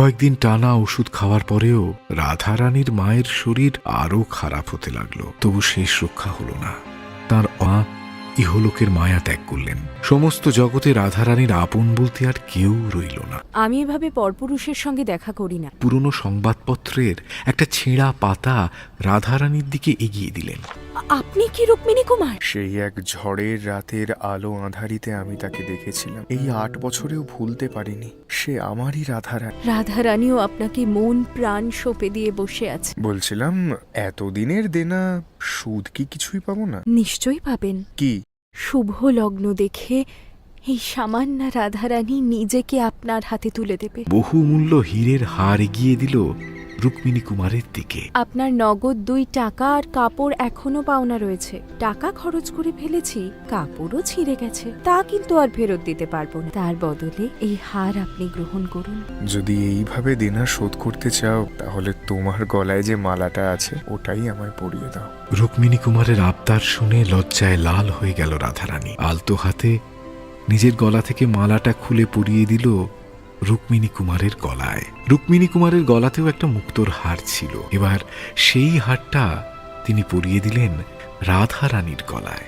কয়েকদিন টানা ওষুধ খাওয়ার পরেও রাধারানীর মায়ের শরীর আরো খারাপ হতে লাগলো। তবু শেষ রক্ষা হলো না। তার মা ইহলোকের মায়া ত্যাগ করলেন। সমস্ত জগতে রাধারানীর আপন বলতে আর কেউ রইল না। আমি এভাবে পরপুরুষের সঙ্গে দেখা করি না। পুরনো সংবাদপত্রের একটা ছেঁড়া পাতা রাধারানীর দিকে এগিয়ে দিলেন। আপনি কি রুক্মিণী কুমার? সেই এক ঝড়ের রাতের আলো আঁধারিতে আমি তাকে দেখেছিলাম। এই 8 বছরেও ভুলতে পারিনি। সে আমারই রাধারানী। রাধারানীও আপনাকে মন প্রাণ সঁপে দিয়ে বসে আছে। বলছিলাম, এতদিনের দেনা সুদ কি কিছুই পাবো না? নিশ্চয়ই পাবেন। কি? শুভ লগ্ন দেখে এই সামান্য রাধারানী নিজেকে আপনার হাতে তুলে দেবে। বহুমূল্য হীরের হার এগিয়ে দিল রুক্মিণী কুমারের দিকে। আপনার নগদ 2 টাকা আর কাপড় এখনো পাওনা রয়েছে। টাকা খরচ করে ফেলেছি, কাপড়ও ছিঁড়ে গেছে, তা কিন্তু আর ফেরত দিতে পারবো না। তার বদলে এই হার আপনি গ্রহণ করুন। যদি এইভাবে দেনা শোধ করতে চাও, তাহলে তোমার গলায় যে মালাটা আছে ওটাই আমায় পরিয়ে দাও। রুক্মিণী কুমারের আবদার শুনে লজ্জায় লাল হয়ে গেল রাধারানী। আলতো হাতে নিজের গলা থেকে মালাটা খুলে পরিয়ে দিল রুক্মিণী কুমারের গলায়। রুক্মিণী কুমারের গলাতেও একটা মুক্তোর হার ছিল। এবার সেই হারটা তিনি পরিয়ে দিলেন রাধারানীর গলায়।